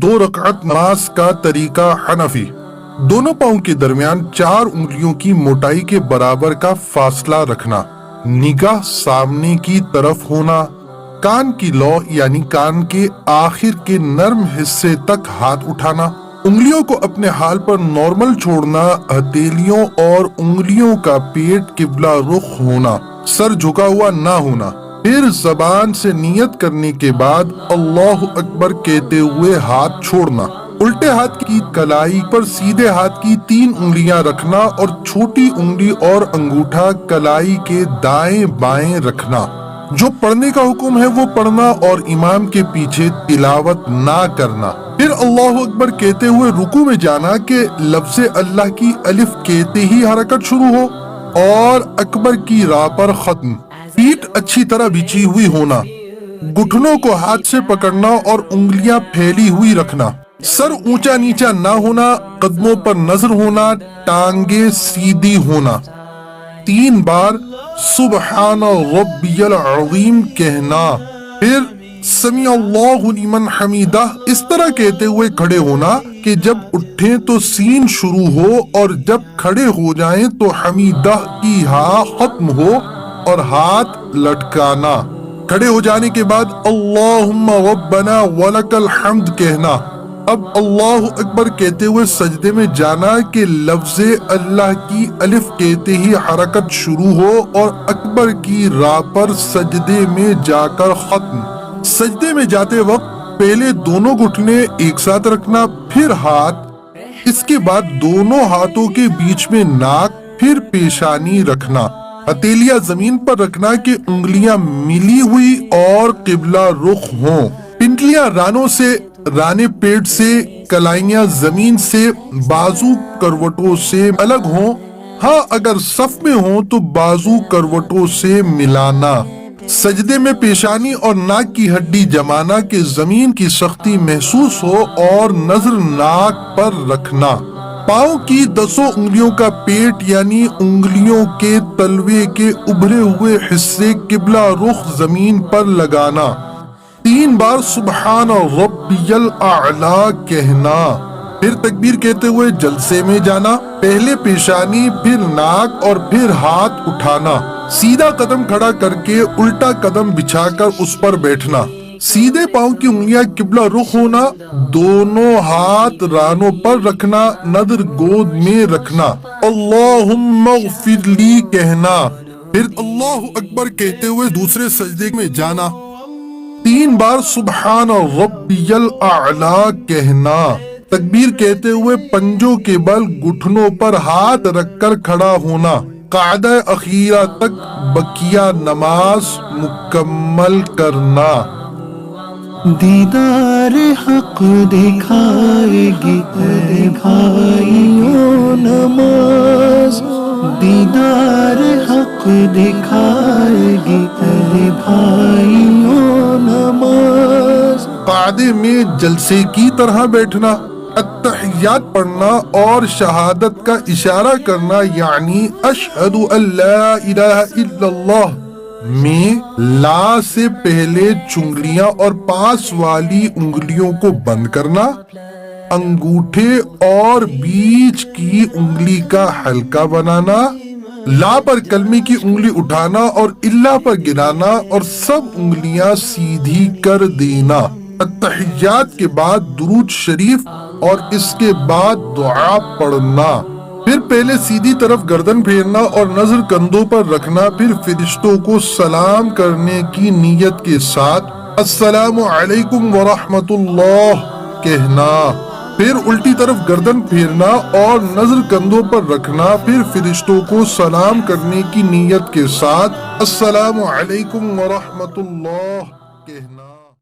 2 رکعت نماز کا طریقہ حنفی۔ دونوں پاؤں کے درمیان 4 انگلیوں کی موٹائی کے برابر کا فاصلہ رکھنا، نگاہ سامنے کی طرف ہونا، کان کی لو یعنی کان کے آخر کے نرم حصے تک ہاتھ اٹھانا، انگلیوں کو اپنے حال پر نارمل چھوڑنا، ہتھیلیوں اور انگلیوں کا پیٹ قبلہ رخ ہونا، سر جھکا ہوا نہ ہونا۔ پھر زبان سے نیت کرنے کے بعد اللہ اکبر کہتے ہوئے ہاتھ چھوڑنا، الٹے ہاتھ کی کلائی پر سیدھے ہاتھ کی 3 انگلیاں رکھنا اور چھوٹی انگلی اور انگوٹھا کلائی کے دائیں بائیں رکھنا۔ جو پڑھنے کا حکم ہے وہ پڑھنا اور امام کے پیچھے تلاوت نہ کرنا۔ پھر اللہ اکبر کہتے ہوئے رکوع میں جانا کہ لفظ اللہ کی الف کہتے ہی حرکت شروع ہو اور اکبر کی راہ پر ختم۔ پیٹھ اچھی طرح بچھی ہوئی ہونا، گھٹنوں کو ہاتھ سے پکڑنا اور انگلیاں پھیلی ہوئی رکھنا، سر اونچا نیچا نہ ہونا، قدموں پر نظر ہونا، ٹانگیں سیدھی ہونا۔ 3 بار سبحان ربی العظیم کہنا، پھر سمیع اللہ لمن حمیدہ اس طرح کہتے ہوئے کھڑے ہونا کہ جب اٹھیں تو سین شروع ہو اور جب کھڑے ہو جائیں تو حمیدہ کی ہاں ختم ہو اور ہاتھ لٹکانا۔ کھڑے ہو جانے کے بعد اللہم ربنا ولک الحمد کہنا۔ اب اللہ اکبر کہتے ہوئے سجدے میں جانا کہ لفظ اللہ کی الف کہتے ہی حرکت شروع ہو اور اکبر کی راہ پر سجدے میں جا کر ختم۔ سجدے میں جاتے وقت پہلے دونوں گھٹنے ایک ساتھ رکھنا، پھر ہاتھ، اس کے بعد دونوں ہاتھوں کے بیچ میں ناک، پھر پیشانی رکھنا، ہتھیلیاں زمین پر رکھنا کہ انگلیاں ملی ہوئی اور قبلہ رخ ہوں، پنڈلیاں رانوں سے، رانے پیٹ سے، کلائیاں زمین سے، بازو کروٹوں سے الگ ہوں، ہاں اگر صف میں ہوں تو بازو کروٹوں سے ملانا۔ سجدے میں پیشانی اور ناک کی ہڈی جمانا کہ زمین کی سختی محسوس ہو اور نظر ناک پر رکھنا۔ پاؤں کی 10 انگلیوں کا پیٹ یعنی انگلیوں کے تلوے کے ابھرے ہوئے حصے قبلہ رخ زمین پر لگانا۔ 3 بار سبحان ربی الاعلی کہنا، پھر تکبیر کہتے ہوئے جلسے میں جانا، پہلے پیشانی، پھر ناک اور پھر ہاتھ اٹھانا، سیدھا قدم کھڑا کر کے الٹا قدم بچھا کر اس پر بیٹھنا، سیدھے پاؤں کی انگلیاں قبلہ رخ ہونا، دونوں ہاتھ رانوں پر رکھنا، نظر گود میں رکھنا، اللہم اغفر لی کہنا، پھر اللہ اکبر کہتے ہوئے دوسرے سجدے میں جانا، 3 بار سبحان ربی الاعلی کہنا، تکبیر کہتے ہوئے پنجوں کے بل گھٹنوں پر ہاتھ رکھ کر کھڑا ہونا، قعدہ اخیرہ تک بقیہ نماز مکمل کرنا۔ دیدار حق دکھائے گی اے بھائیوں نماز، دیدار حق دکھائے گی اے بھائیوں نماز۔ قعدے میں جلسے کی طرح بیٹھنا، التحیات پڑھنا اور شہادت کا اشارہ کرنا یعنی اشہد ان لا الہ الا اللہ میں لا سے پہلے چنگلیاں اور پاس والی انگلیوں کو بند کرنا، انگوٹھے اور بیچ کی انگلی کا حلقہ بنانا، لا پر کلمے کی انگلی اٹھانا اور اللہ پر گرانا اور سب انگلیاں سیدھی کر دینا۔ التحیات کے بعد درود شریف اور اس کے بعد دعا پڑھنا، پھر پہلے سیدھی طرف گردن پھیرنا اور نظر کندھوں پر رکھنا، پھر فرشتوں کو سلام کرنے کی نیت کے ساتھ السلام علیکم ورحمۃ اللہ کہنا، پھر الٹی طرف گردن پھیرنا اور نظر کندھوں پر رکھنا، پھر فرشتوں کو سلام کرنے کی نیت کے ساتھ السلام علیکم ورحمۃ اللہ کہنا۔